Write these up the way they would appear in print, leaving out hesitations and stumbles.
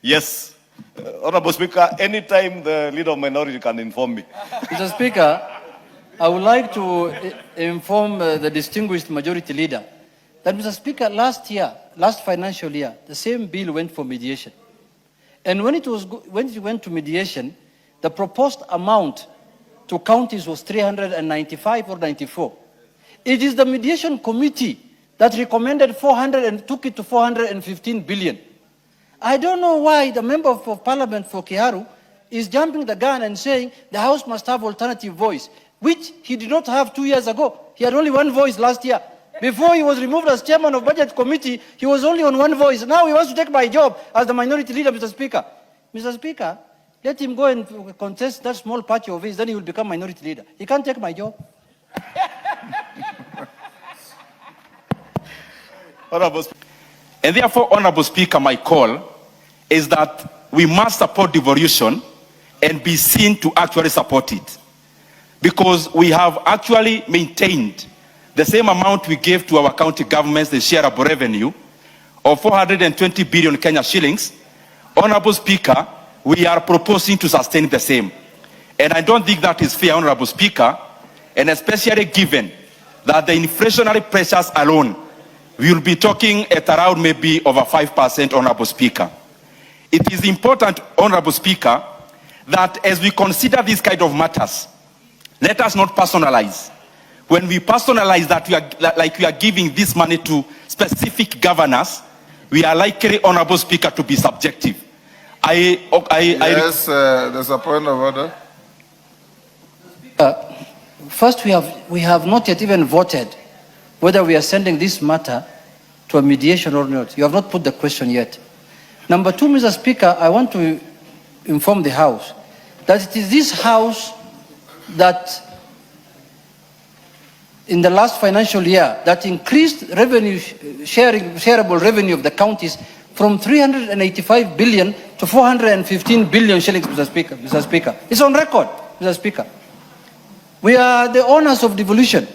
Yes. Honorable Speaker, anytime the leader of minority can inform me. Mr. Speaker, I would like to inform the distinguished majority leader that, Mr. Speaker, last financial year, the same bill went for mediation. And when it went to mediation, the proposed amount to counties was 395 or 94. It is the mediation committee that recommended 400 and took it to 415 billion. I don't know why the member of parliament for Kiharu is jumping the gun and saying the House must have alternative voice, which he did not have 2 years ago. He had only one voice last year. Before he was removed as chairman of budget committee, he was only on one voice. Now he wants to take my job as the minority leader, Mr. Speaker. Mr. Speaker, let him go and contest that small party of his, then he will become minority leader. He can't take my job. And therefore, Honorable Speaker, my call is that we must support devolution and be seen to actually support it. Because we have actually maintained the same amount we gave to our county governments, the shareable revenue of 420 billion Kenya shillings. Honorable Speaker, we are proposing to sustain the same. And I don't think that is fair, Honorable Speaker, and especially given that the inflationary pressures alone, we will be talking at around maybe over 5%, Honorable Speaker. It is important, Honorable Speaker, that as we consider these kind of matters, let us not personalize. When we personalize that we are giving this money to specific governors, we are likely, Honorable Speaker, to be subjective. Yes, there's a point of order. First, we have not yet even voted whether we are sending this matter to a mediation or not. You have not put the question yet. Number two, Mr. Speaker, I want to inform the House that it is this House that in the last financial year that increased revenue shareable revenue of the counties from 385 billion to 415 billion shillings, Mr. Speaker. Mr. Speaker. It's on record, Mr. Speaker. We are the owners of devolution.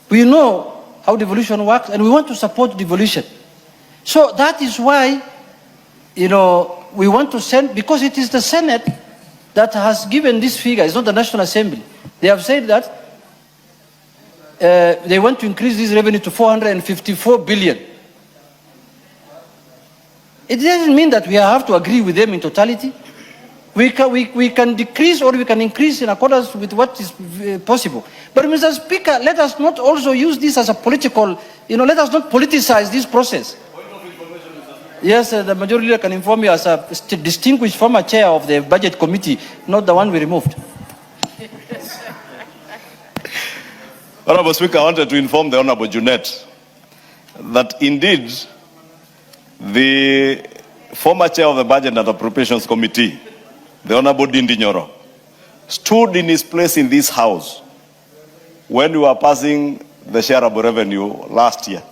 We know how devolution works and we want to support devolution. So that is why, we want to send, because it is the Senate that has given this figure, it's not the National Assembly. They have said that they want to increase this revenue to 454 billion. It doesn't mean that we have to agree with them in totality. We can decrease or we can increase in accordance with what is possible. But Mr. Speaker, let us not also use this as a political, let us not politicize this process. Yes, the majority leader can inform me as a distinguished former chair of the budget committee, not the one we removed. Honorable Speaker, I wanted to inform the Honorable Junet that indeed the former chair of the Budget and Appropriations Committee, the Honorable Ndindi Nyoro, stood in his place in this House when we were passing the shareable revenue last year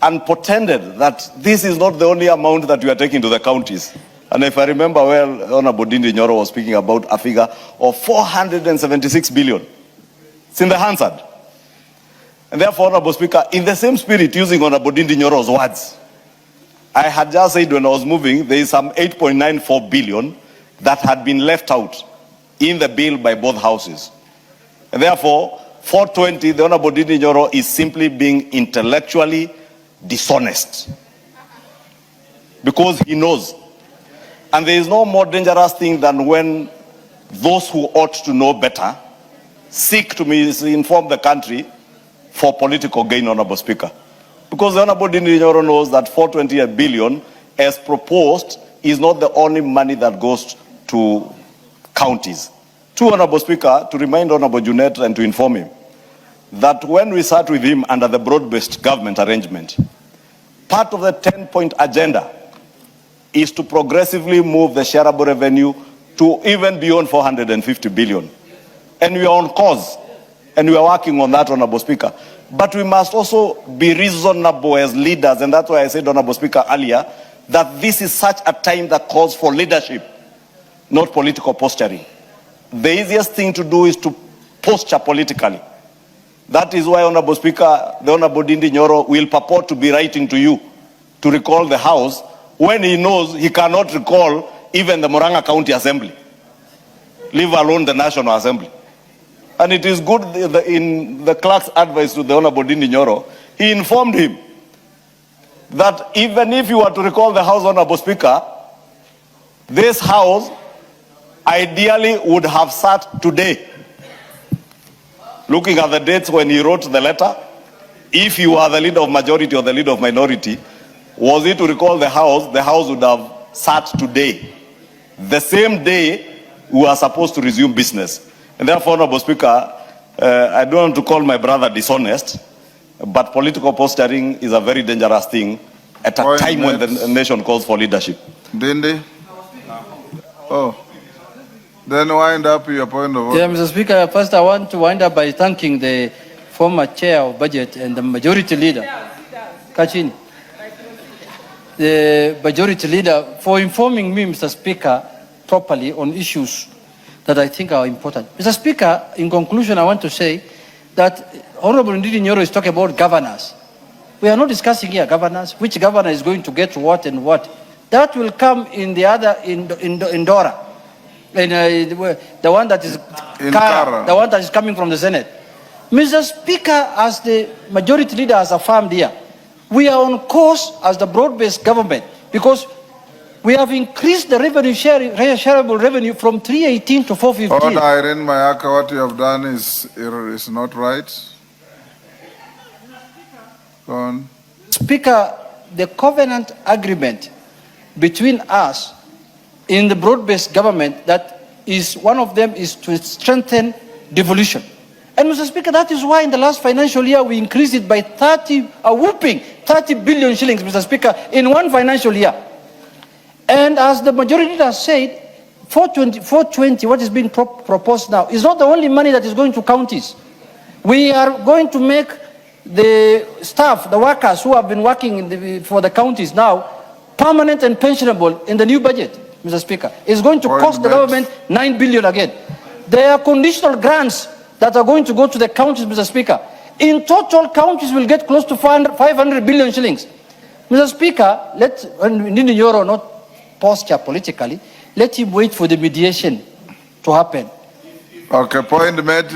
and pretended that this is not the only amount that we are taking to the counties. And if I remember well, Honorable Ndindi Nyoro was speaking about a figure of 476 billion. It's in the Hansard. And therefore, Honorable Speaker, in the same spirit, using Honorable Ndindi Nyoro's words, I had just said when I was moving, there is some 8.94 billion that had been left out in the bill by both houses. And therefore, 420, the Honorable Ndindi Nyoro is simply being intellectually dishonest. Because he knows. And there is no more dangerous thing than when those who ought to know better seek to misinform the country for political gain, Honorable Speaker. Because the Honorable Ndindi Nyoro knows that 428 billion, as proposed, is not the only money that goes to counties. Two, Honorable Speaker, to remind Honorable Junet and to inform him that when we sat with him under the broad-based government arrangement, part of the 10-point agenda is to progressively move the shareable revenue to even beyond 450 billion. And we are on course, and we are working on that, Honorable Speaker. But we must also be reasonable as leaders, and that's why I said, Honorable Speaker, earlier, that this is such a time that calls for leadership, not political posturing. The easiest thing to do is to posture politically. That is why, Honorable Speaker, the Honorable Ndindi Nyoro will purport to be writing to you to recall the House when he knows he cannot recall even the Murang'a County Assembly, leave alone the National Assembly. And it is good in the clerk's advice to the Honorable Ndindi Nyoro, he informed him that even if you were to recall the House, Honorable Speaker, this House ideally would have sat today. Looking at the dates when he wrote the letter, if you are the leader of majority or the leader of minority, was it to recall the House would have sat today. The same day we are supposed to resume business. And therefore, Honorable Speaker, I don't want to call my brother dishonest, but political posturing is a very dangerous thing at a time when the nation calls for leadership. Ndindi? Oh. Then wind up your point of order. Yeah, Mr. Speaker, first I want to wind up by thanking the former chair of budget and the majority leader, Kachini, the majority leader, for informing me, Mr. Speaker, properly on issues that I think are important. Mr. Speaker, in conclusion, I want to say that Honorable Ndindi Nyoro is talking about governors. We are not discussing here governors, which governor is going to get what and what. That will come in the other, in Dora. And the one that is Kara, the one that is coming from the Senate. Mr. Speaker, as the majority leader has affirmed here, we are on course as the broad-based government because we have increased the revenue shareable revenue from 318 to 415. Order, Irene Mayaka, what you have done is not right. Go on. Speaker, the covenant agreement between us in the broad-based government, that is one of them is to strengthen devolution. And Mr. Speaker, that is why in the last financial year we increased it by a whooping 30 billion shillings, Mr. Speaker, in one financial year. And as the majority has said, 420, what is being proposed now, is not the only money that is going to counties. We are going to make the staff, the workers who have been working for the counties now, permanent and pensionable in the new budget. Mr. Speaker, is going to cost the government 9 billion again. There are conditional grants that are going to go to the counties, Mr. Speaker. In total, counties will get close to 500 billion shillings. Mr. Speaker, let Ndindi Nyoro not posture politically. Let him wait for the mediation to happen. Okay, point made.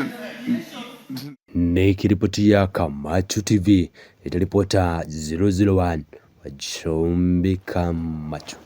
Nikiripotia Kamachu TV, itaripota 001 wa Chumbi Kamachu.